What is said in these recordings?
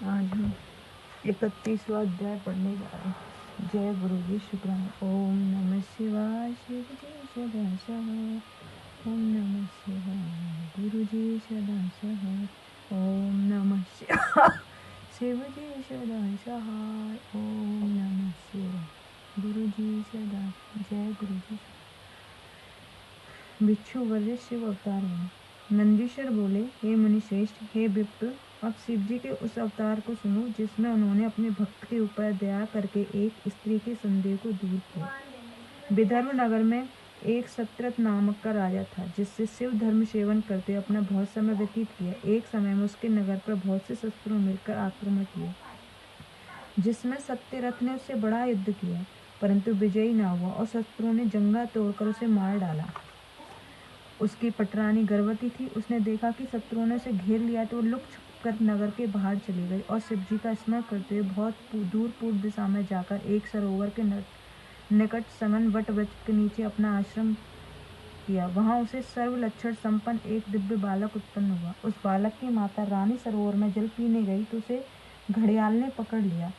आज हम 31वां अध्याय पढ़ने जा रहे हैं। जय गुरु जी शुक्रान। ओम नमः शिवाय शिव जी सदा सहाय। ओम नमः शिवाय गुरु जी सदा सहाय। ओम नमः शिवाय शिव जी सदा सहाय। ओम नमः शिवाय गुरु जी सदा। जय गुरु जी। भिक्षु वर्य शिव अवतार हुए। नंदीश्वर बोले, हे मुनि श्रेष्ठ, हे विप्र, अब शिव जी के उस अवतार को सुनो जिसमें उन्होंने अपने भक्त के ऊपर दया करके एक स्त्री के संदेह को दूर किया। विदर्भ नगर में एक सत्रत नामक का राजा था, जिससे शिव धर्म सेवन करते अपना बहुत समय व्यतीत किया। एक समय में उसके नगर पर बहुत से शस्त्रों मिलकर आक्रमण किया, जिसमें सत्यरथ ने उससे बड़ा युद्ध किया, परंतु विजयी न हुआ और शस्त्रों ने जंगा तोड़कर उसे मार डाला। उसकी पटरानी गर्भवती थी। उसने देखा कि शत्रुओं ने उसे घेर लिया तो लुक छुप कर नगर के बाहर चली गई और शिव जी का स्मरण करते हुए बहुत दूर पूर्व दिशा में जाकर एक सरोवर के निकट सघन वट वृक्ष के नीचे अपना आश्रम किया। वहां उसे सर्व लक्षण संपन्न एक दिव्य बालक उत्पन्न हुआ। उस बालक की माता रानी सरोवर में जल पीने गई तो उसे घड़ियाल ने पकड़ लिया।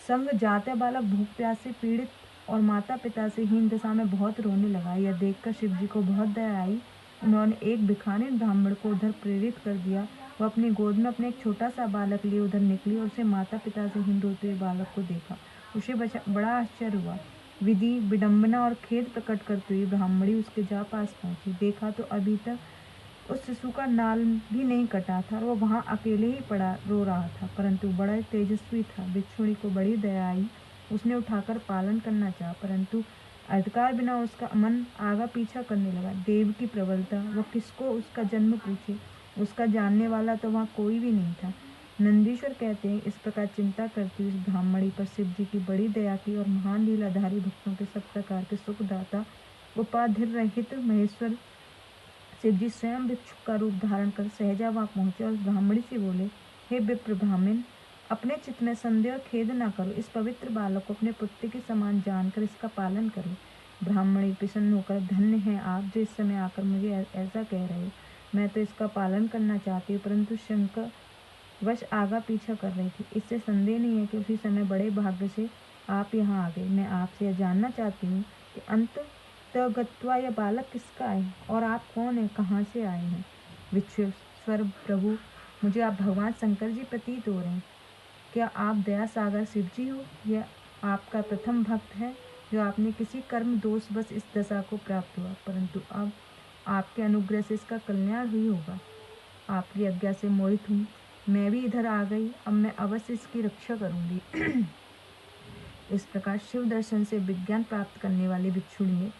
संग जाते बालक भूख प्यास से पीड़ित और माता पिता से हीन दशा में बहुत रोने लगा। यह देखकर शिव जी को बहुत दया आई। उन्होंने एक भिखारी ब्राह्मण को उधर प्रेरित कर दिया। वह अपनी गोद में अपने एक छोटा सा बालक लिए उधर निकली और उसे माता पिता से हीन रोते हुए बालक को देखा। उसे बड़ा आश्चर्य हुआ। विधि विडम्बना और खेद प्रकट करते हुए ब्राह्मणी उसके पास पहुंची। देखा तो अभी तक उस शिशु का नाल भी नहीं कटा था और वह वहाँ अकेले ही पड़ा रो रहा था, परंतु बड़ा तेजस्वी था। भिक्षुणी को बड़ी दया आई। उसने उठाकर पालन करना चाहा, परंतु अधिकार बिना उसका मन आगा पीछा करने लगा। देव की प्रबलता, वह किसको उसका जन्म पूछे, उसका जानने वाला तो वहाँ कोई भी नहीं था। नंदीश्वर कहते हैं, इस प्रकार चिंता करती हुई उस ब्राह्मणी पर शिव जी की बड़ी दया की और महान लीलाधारी भक्तों के सब प्रकार के सुखदाता उपाधि रहित महेश्वर शिव जी स्वयं भिक्षु का रूप धारण कर सहजा वहां पहुंचे और ब्राह्मणी से बोले, हे विप्र ब्राह्मण, अपने चित्त में संदेह और खेद न करो। इस पवित्र बालक को अपने पुत्र के समान जानकर इसका पालन करो। ब्राह्मणी प्रसन्न होकर, धन्य है आप जो इस समय आकर मुझे ऐसा कह रहे हो। मैं तो इसका पालन करना चाहती हूँ, परंतु शंकर वश आगा पीछा कर रही थी। इससे संदेह नहीं है कि उसी समय बड़े भाग्य से आप यहाँ आ गए। मैं आपसे यह जानना चाहती हूँ कि अंततः यह बालक किसका है और आप कौन है, कहाँ से आए हैं। विश्वेश्वर प्रभु, मुझे आप भगवान शंकर जी प्रतीत हो रहे हैं। क्या आप दया सागर शिव जी हो? यह आपका प्रथम भक्त है जो आपने किसी कर्म दोष बस इस दशा को प्राप्त हुआ, परंतु अब आपके अनुग्रह से इसका कल्याण ही होगा। आपकी आज्ञा से मोहित हूँ, मैं भी इधर आ गई। अब मैं अवश्य इसकी रक्षा करूंगी। इस प्रकार शिव दर्शन से विज्ञान प्राप्त करने वाली भिक्षुणी ने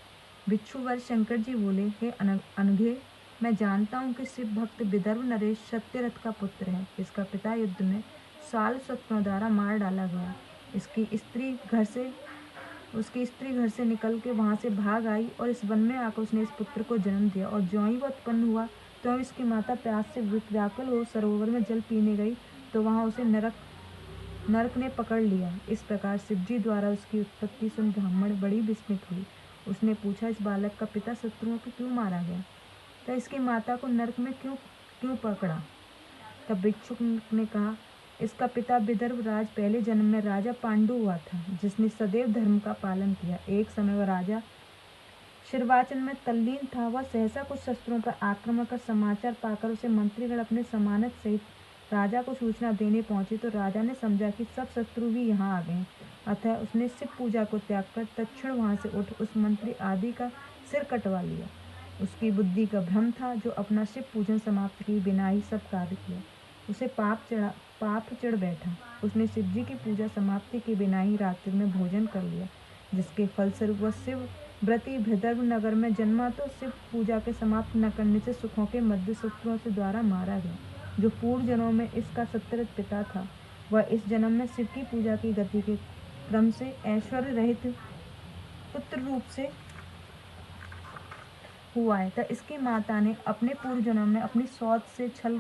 भिक्षुवर शंकर जी बोले, हे अनघे, मैं जानता हूँ कि शिव भक्त विदर्भ नरेश सत्यरथ का पुत्र है। इसका पिता युद्ध में साल शत्रुओं द्वारा मार डाला गया। उसकी स्त्री घर से निकल के वहाँ से भाग आई और इस वन में आकर उसने इस पुत्र को जन्म दिया। और ज्यों ही वह उत्पन्न हुआ तो इसकी माता प्यास से व्याकुल हो सरोवर में जल पीने गई तो वहाँ उसे नरक ने पकड़ लिया। इस प्रकार शिव जी द्वारा उसकी उत्पत्ति सुन ब्राह्मण बड़ी विस्मित हुई। उसने पूछा, इस बालक का पिता शत्रुओं को क्यों मारा गया, तो इसकी माता को नरक में क्यों पकड़ा। तब भिक्षुक ने कहा, इसका पिता विदर्भ राज पहले जन्म में राजा पांडु हुआ था, जिसने सदैव धर्म का पालन किया। एक समय वह राजा शिरवाचन में तल्लीन था। वह सहसा कुछ शस्त्रों पर आक्रमण कर समाचार पाकर उसे मंत्रीगण अपने समानत सहित राजा को सूचना देने पहुंचे तो राजा ने समझा कि सब शत्रु भी यहाँ आ गए। अतः उसने शिव पूजा को त्याग कर तत्क्षण वहां से उठ उस मंत्री आदि का सिर कटवा लिया। उसकी बुद्धि का भ्रम था जो अपना शिव पूजन समाप्त किए बिना ही सब कार्य किया। उसे पाप चढ़ बैठा। उसने शिव जी की पूजा समाप्ति के बिना ही रात्रि में भोजन कर लिया, जिसके फलस्वरूप वह शिव व्रती विदर्भ नगर में जन्मा तो शिव पूजा के समाप्त न करने से सुखों के मध्य शत्रुओं से द्वारा मारा गया। जो पूर्व जन्मों में इसका सत्यरथ पिता था, वह इस जन्म में शिव की पूजा की गति के क्रम से ऐश्वर्य रहित पुत्र रूप से हुआ है। तो इसकी माता ने अपने पूर्व जन्म में अपनी सौत से छल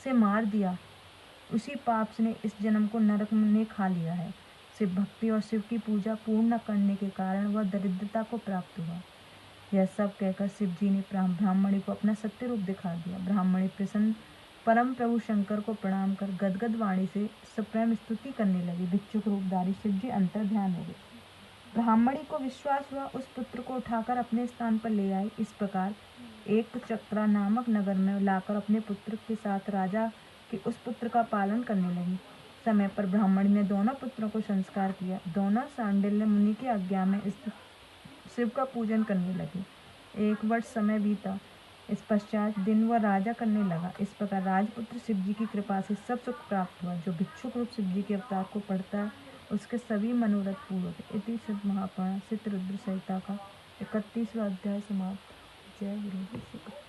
से मार दिया। उसी पाप ने इस जन्म को नरक ने खा लिया है। शिव भक्ति और शिव की पूजा पूर्ण न करने के कारण वह दरिद्रता को प्राप्त हुआ। यह सब कहकर शिव जी ने ब्राह्मणी को अपना सत्य रूप दिखा दिया। ब्राह्मणी प्रसन्न परम प्रभु शंकर को प्रणाम कर गदगद वाणी से सप्रेम स्तुति करने लगी। भिक्षुक रूपधारी शिव जी अंतर ध्यान हो गए। ब्राह्मणी को विश्वास हुआ, उस पुत्र को उठाकर अपने स्थान पर ले आई। इस प्रकार एक चक्रा नामक नगर में लाकर अपने पुत्र के साथ राजा के उस पुत्र का पालन करने लगी। समय पर ब्राह्मणी ने दोनों पुत्रों को संस्कार किया। दोनों सांडिल्य मुनि की आज्ञा में शिव का पूजन करने लगे। 1 वर्ष समय बीता। इस पश्चात दिन वह राजा करने लगा। इस प्रकार राजपुत्र शिव जी की कृपा से सब सुख प्राप्त हुआ। जो भिक्षुक रूप शिव जी के अवतार को पढ़ता है उसके सभी मनोरथ पूर्ण होते। इति शिव महापुराण चित्ररुद्र संहिता का 31वां अध्याय समाप्त। जय गुरु।